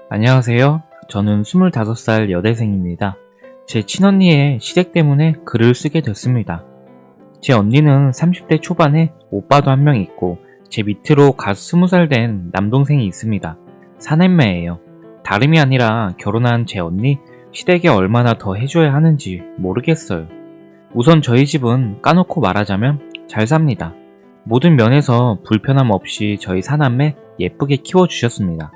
안녕하세요. 저는 25살 여대생입니다. 제 친언니의 시댁 때문에 글을 쓰게 됐습니다. 제 언니는 30대 초반에 오빠도 한 명 있고 제 밑으로 갓 20살 된 남동생이 있습니다. 사남매예요. 다름이 아니라 결혼한 제 언니 시댁에 얼마나 더 해줘야 하는지 모르겠어요. 우선 저희 집은 까놓고 말하자면 잘 삽니다. 모든 면에서 불편함 없이 저희 사남매 예쁘게 키워주셨습니다.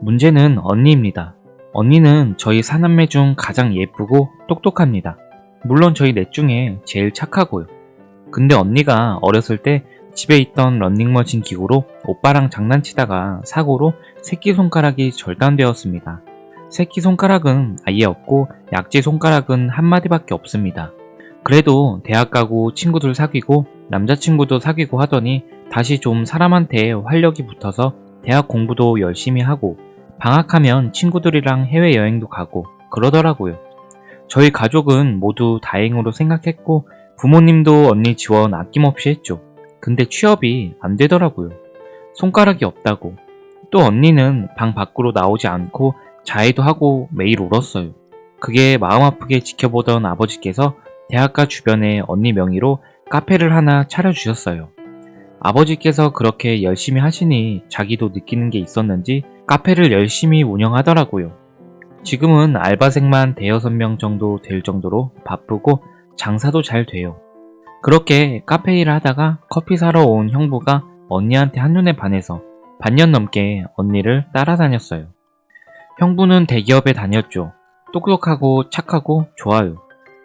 문제는 언니입니다. 언니는 저희 사남매 중 가장 예쁘고 똑똑합니다. 물론 저희 넷 중에 제일 착하고요. 근데 언니가 어렸을 때 집에 있던 런닝머신 기구로 오빠랑 장난치다가 사고로 새끼손가락이 절단되었습니다. 새끼손가락은 아예 없고 약지손가락은 한 마디밖에 없습니다. 그래도 대학 가고 친구들 사귀고 남자친구도 사귀고 하더니 다시 좀 사람한테 활력이 붙어서 대학 공부도 열심히 하고 방학하면 친구들이랑 해외여행도 가고 그러더라고요. 저희 가족은 모두 다행으로 생각했고 부모님도 언니 지원 아낌없이 했죠. 근데 취업이 안 되더라고요. 손가락이 없다고. 또 언니는 방 밖으로 나오지 않고 자해도 하고 매일 울었어요. 그게 마음 아프게 지켜보던 아버지께서 대학가 주변에 언니 명의로 카페를 하나 차려주셨어요. 아버지께서 그렇게 열심히 하시니 자기도 느끼는 게 있었는지 카페를 열심히 운영하더라고요. 지금은 알바생만 대여섯 명 정도 될 정도로 바쁘고 장사도 잘 돼요. 그렇게 카페 일을 하다가 커피 사러 온 형부가 언니한테 한눈에 반해서 반년 넘게 언니를 따라다녔어요. 형부는 대기업에 다녔죠. 똑똑하고 착하고 좋아요.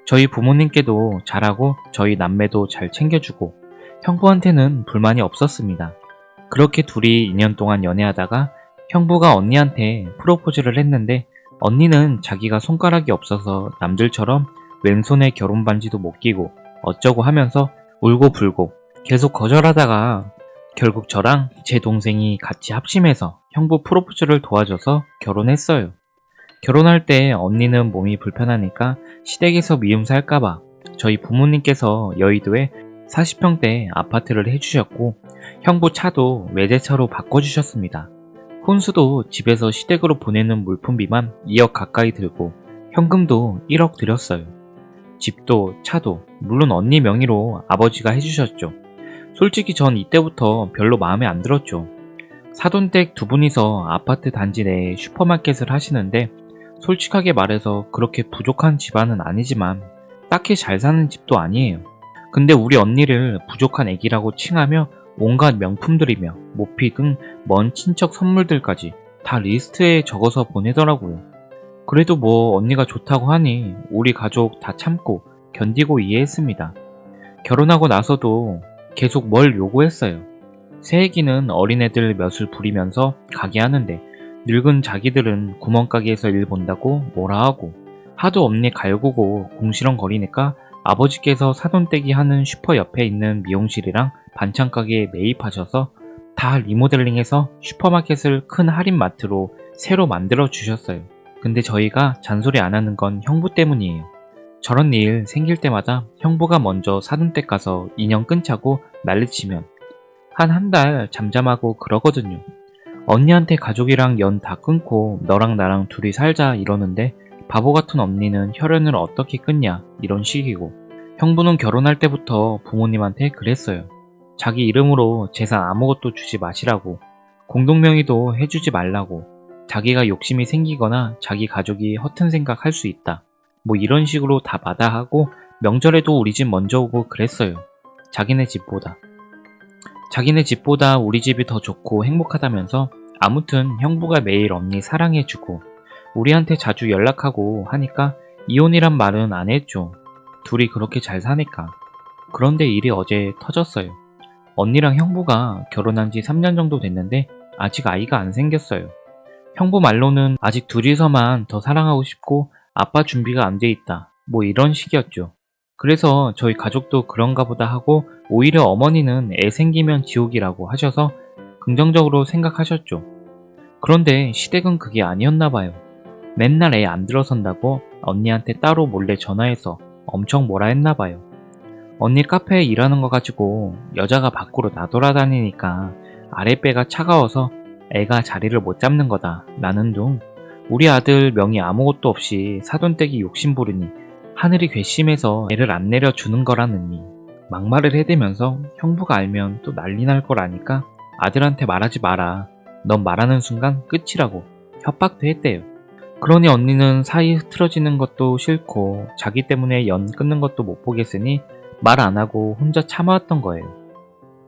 저희 부모님께도 잘하고 저희 남매도 잘 챙겨주고 형부한테는 불만이 없었습니다. 그렇게 둘이 2년 동안 연애하다가 형부가 언니한테 프로포즈를 했는데 언니는 자기가 손가락이 없어서 남들처럼 왼손에 결혼 반지도 못 끼고 어쩌고 하면서 울고 불고 계속 거절하다가 결국 저랑 제 동생이 같이 합심해서 형부 프로포즈를 도와줘서 결혼했어요. 결혼할 때 언니는 몸이 불편하니까 시댁에서 미움 살까봐 저희 부모님께서 여의도에 40평대 아파트를 해주셨고 형부 차도 외제차로 바꿔주셨습니다. 혼수도 집에서 시댁으로 보내는 물품비만 2억 가까이 들고 현금도 1억 들였어요. 집도 차도 물론 언니 명의로 아버지가 해주셨죠. 솔직히 전 이때부터 별로 마음에 안 들었죠. 사돈댁 두 분이서 아파트 단지 내에 슈퍼마켓을 하시는데 솔직하게 말해서 그렇게 부족한 집안은 아니지만 딱히 잘 사는 집도 아니에요. 근데 우리 언니를 부족한 애기라고 칭하며 온갖 명품들이며 모피 등 먼 친척 선물들까지 다 리스트에 적어서 보내더라고요. 그래도 뭐 언니가 좋다고 하니 우리 가족 다 참고 견디고 이해했습니다. 결혼하고 나서도 계속 뭘 요구했어요. 새애기는 어린애들 몇을 부리면서 가게 하는데 늙은 자기들은 구멍가게에서 일 본다고 뭐라 하고 하도 언니 갈구고 궁시렁거리니까 아버지께서 사돈댁이 하는 슈퍼 옆에 있는 미용실이랑 반찬가게에 매입하셔서 다 리모델링해서 슈퍼마켓을 큰 할인마트로 새로 만들어 주셨어요. 근데 저희가 잔소리 안 하는 건 형부 때문이에요. 저런 일 생길 때마다 형부가 먼저 사돈댁 가서 인연 끊자고 난리치면 한 달 잠잠하고 그러거든요. 언니한테 가족이랑 연 다 끊고 너랑 나랑 둘이 살자 이러는데 바보 같은 언니는 혈연을 어떻게 끊냐 이런 식이고 형부는 결혼할 때부터 부모님한테 그랬어요. 자기 이름으로 재산 아무것도 주지 마시라고 공동명의도 해주지 말라고 자기가 욕심이 생기거나 자기 가족이 허튼 생각 할 수 있다 뭐 이런 식으로 다 마다하고 명절에도 우리 집 먼저 오고 그랬어요. 자기네 집보다 우리 집이 더 좋고 행복하다면서 아무튼 형부가 매일 언니 사랑해주고 우리한테 자주 연락하고 하니까 이혼이란 말은 안 했죠. 둘이 그렇게 잘 사니까. 그런데 일이 어제 터졌어요. 언니랑 형부가 결혼한 지 3년 정도 됐는데 아직 아이가 안 생겼어요. 형부 말로는 아직 둘이서만 더 사랑하고 싶고 아빠 준비가 안 돼 있다. 뭐 이런 식이었죠. 그래서 저희 가족도 그런가 보다 하고 오히려 어머니는 애 생기면 지옥이라고 하셔서 긍정적으로 생각하셨죠. 그런데 시댁은 그게 아니었나 봐요. 맨날 애 안 들어선다고 언니한테 따로 몰래 전화해서 엄청 뭐라 했나 봐요. 언니 카페에 일하는 거 가지고 여자가 밖으로 나돌아다니니까 아랫배가 차가워서 애가 자리를 못 잡는 거다 라는 둥 우리 아들 명의 아무것도 없이 사돈댁이 욕심부리니 하늘이 괘씸해서 애를 안 내려주는 거라느니 막말을 해대면서 형부가 알면 또 난리 날 걸 아니까 아들한테 말하지 마라. 넌 말하는 순간 끝이라고 협박도 했대요. 그러니 언니는 사이 흐트러지는 것도 싫고 자기 때문에 연 끊는 것도 못 보겠으니 말 안 하고 혼자 참아왔던 거예요.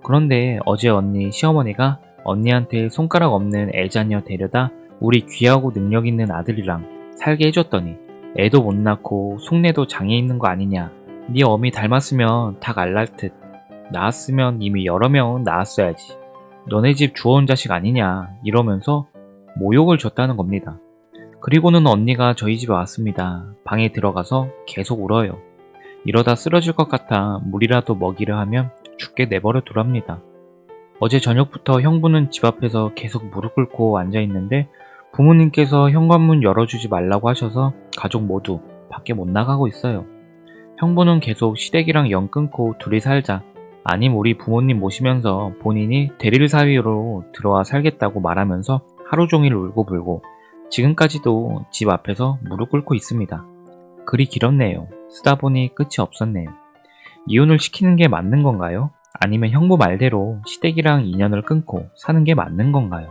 그런데 어제 언니 시어머니가 언니한테 손가락 없는 애자녀 데려다 우리 귀하고 능력 있는 아들이랑 살게 해줬더니 애도 못 낳고 속내도 장애 있는 거 아니냐. 네 어미 닮았으면 닭 알랄 듯. 낳았으면 이미 여러 명은 낳았어야지. 너네 집 주워온 자식 아니냐 이러면서 모욕을 줬다는 겁니다. 그리고는 언니가 저희 집에 왔습니다. 방에 들어가서 계속 울어요. 이러다 쓰러질 것 같아 물이라도 먹이려 하면 죽게 내버려 두랍니다. 어제 저녁부터 형부는 집 앞에서 계속 무릎 꿇고 앉아있는데 부모님께서 현관문 열어주지 말라고 하셔서 가족 모두 밖에 못 나가고 있어요. 형부는 계속 시댁이랑 연 끊고 둘이 살자. 아님 우리 부모님 모시면서 본인이 대릴 사위로 들어와 살겠다고 말하면서 하루 종일 울고불고 지금까지도 집 앞에서 무릎 꿇고 있습니다. 글이 길었네요. 쓰다 보니 끝이 없었네요. 이혼을 시키는 게 맞는 건가요? 아니면 형부 말대로 시댁이랑 인연을 끊고 사는 게 맞는 건가요?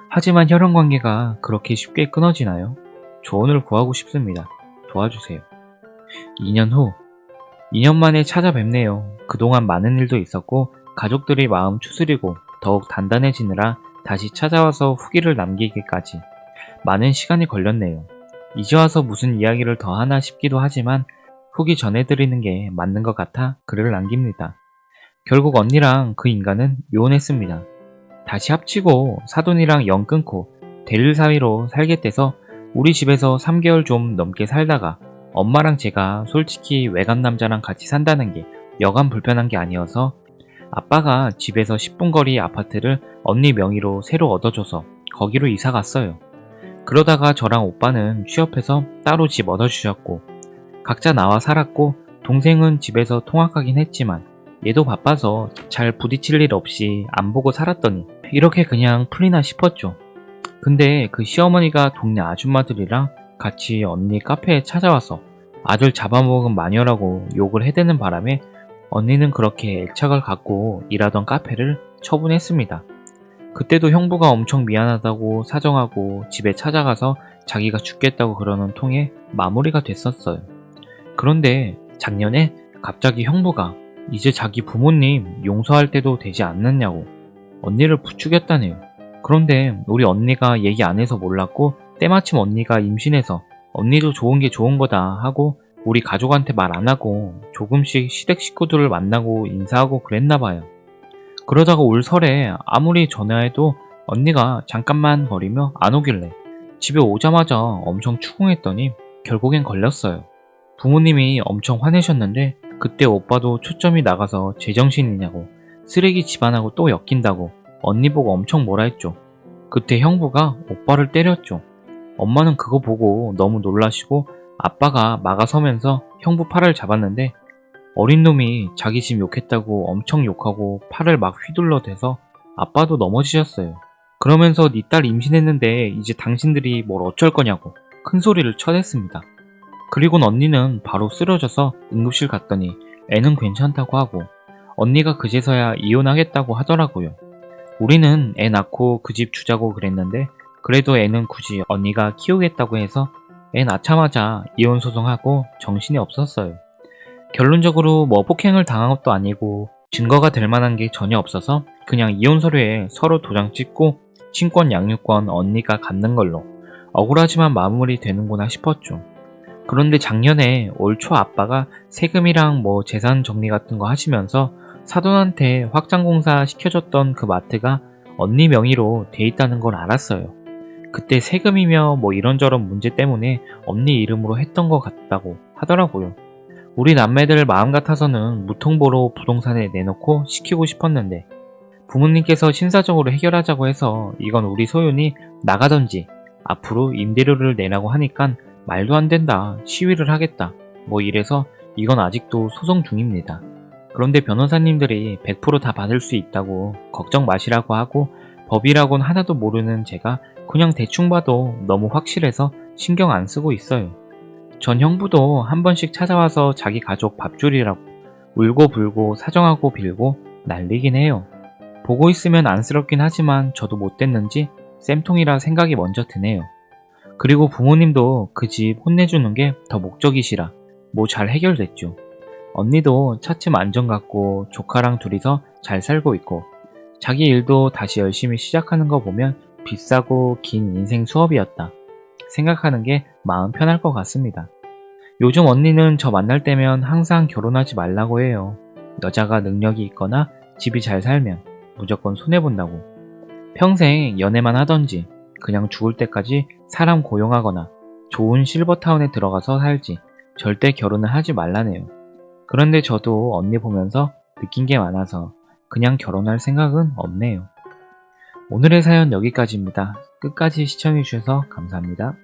하지만 혈연관계가 그렇게 쉽게 끊어지나요? 조언을 구하고 싶습니다. 도와주세요. 2년 후 2년 만에 찾아뵙네요. 그동안 많은 일도 있었고 가족들이 마음 추스리고 더욱 단단해지느라 다시 찾아와서 후기를 남기기까지 많은 시간이 걸렸네요. 이제 와서 무슨 이야기를 더 하나 싶기도 하지만 후기 전해드리는 게 맞는 것 같아 글을 남깁니다. 결국 언니랑 그 인간은 이혼했습니다. 다시 합치고 사돈이랑 연 끊고 대릴 사위로 살겠대서 우리 집에서 3개월 좀 넘게 살다가 엄마랑 제가 솔직히 외간 남자랑 같이 산다는 게 여간 불편한 게 아니어서 아빠가 집에서 10분 거리 아파트를 언니 명의로 새로 얻어줘서 거기로 이사 갔어요. 그러다가 저랑 오빠는 취업해서 따로 집 얻어주셨고 각자 나와 살았고 동생은 집에서 통학하긴 했지만 얘도 바빠서 잘 부딪힐 일 없이 안 보고 살았더니 이렇게 그냥 풀리나 싶었죠. 근데 그 시어머니가 동네 아줌마들이랑 같이 언니 카페에 찾아와서 아들 잡아먹은 마녀라고 욕을 해대는 바람에 언니는 그렇게 애착을 갖고 일하던 카페를 처분했습니다. 그때도 형부가 엄청 미안하다고 사정하고 집에 찾아가서 자기가 죽겠다고 그러는 통에 마무리가 됐었어요. 그런데 작년에 갑자기 형부가 이제 자기 부모님 용서할 때도 되지 않느냐고 언니를 부추겼다네요. 그런데 우리 언니가 얘기 안 해서 몰랐고 때마침 언니가 임신해서 언니도 좋은 게 좋은 거다 하고 우리 가족한테 말 안 하고 조금씩 시댁 식구들을 만나고 인사하고 그랬나 봐요. 그러다가 올 설에 아무리 전화해도 언니가 잠깐만 거리며 안 오길래 집에 오자마자 엄청 추궁했더니 결국엔 걸렸어요. 부모님이 엄청 화내셨는데 그때 오빠도 초점이 나가서 제정신이냐고 쓰레기 집안하고 또 엮인다고 언니 보고 엄청 뭐라 했죠. 그때 형부가 오빠를 때렸죠. 엄마는 그거 보고 너무 놀라시고 아빠가 막아서면서 형부 팔을 잡았는데 어린 놈이 자기 집 욕했다고 엄청 욕하고 팔을 막 휘둘러 대서 아빠도 넘어지셨어요. 그러면서 네 딸 임신했는데 이제 당신들이 뭘 어쩔 거냐고 큰 소리를 쳐댔습니다. 그리곤 언니는 바로 쓰러져서 응급실 갔더니 애는 괜찮다고 하고 언니가 그제서야 이혼하겠다고 하더라고요. 우리는 애 낳고 그 집 주자고 그랬는데 그래도 애는 굳이 언니가 키우겠다고 해서 애 낳자마자 이혼 소송하고 정신이 없었어요. 결론적으로 뭐 폭행을 당한 것도 아니고 증거가 될 만한 게 전혀 없어서 그냥 이혼 서류에 서로 도장 찍고 친권 양육권 언니가 갖는 걸로 억울하지만 마무리 되는구나 싶었죠. 그런데 작년에 올 초 아빠가 세금이랑 뭐 재산 정리 같은 거 하시면서 사돈한테 확장공사 시켜줬던 그 마트가 언니 명의로 돼 있다는 걸 알았어요. 그때 세금이며 뭐 이런저런 문제 때문에 언니 이름으로 했던 것 같다고 하더라고요. 우리 남매들 마음 같아서는 무통보로 부동산에 내놓고 시키고 싶었는데 부모님께서 신사적으로 해결하자고 해서 이건 우리 소윤이 나가던지 앞으로 임대료를 내라고 하니깐 말도 안 된다, 시위를 하겠다 뭐 이래서 이건 아직도 소송 중입니다. 그런데 변호사님들이 100% 다 받을 수 있다고 걱정 마시라고 하고 법이라곤 하나도 모르는 제가 그냥 대충 봐도 너무 확실해서 신경 안 쓰고 있어요. 전 형부도 한 번씩 찾아와서 자기 가족 밥줄이라고 울고 불고 사정하고 빌고 난리긴 해요. 보고 있으면 안쓰럽긴 하지만 저도 못됐는지 쌤통이라 생각이 먼저 드네요. 그리고 부모님도 그 집 혼내주는 게 더 목적이시라 뭐 잘 해결됐죠. 언니도 차츰 안정 갖고 조카랑 둘이서 잘 살고 있고 자기 일도 다시 열심히 시작하는 거 보면 비싸고 긴 인생 수업이었다 생각하는 게 마음 편할 것 같습니다. 요즘 언니는 저 만날 때면 항상 결혼하지 말라고 해요. 여자가 능력이 있거나 집이 잘 살면 무조건 손해본다고. 평생 연애만 하던지 그냥 죽을 때까지 사람 고용하거나 좋은 실버타운에 들어가서 살지 절대 결혼을 하지 말라네요. 그런데 저도 언니 보면서 느낀 게 많아서 그냥 결혼할 생각은 없네요. 오늘의 사연 여기까지입니다. 끝까지 시청해주셔서 감사합니다.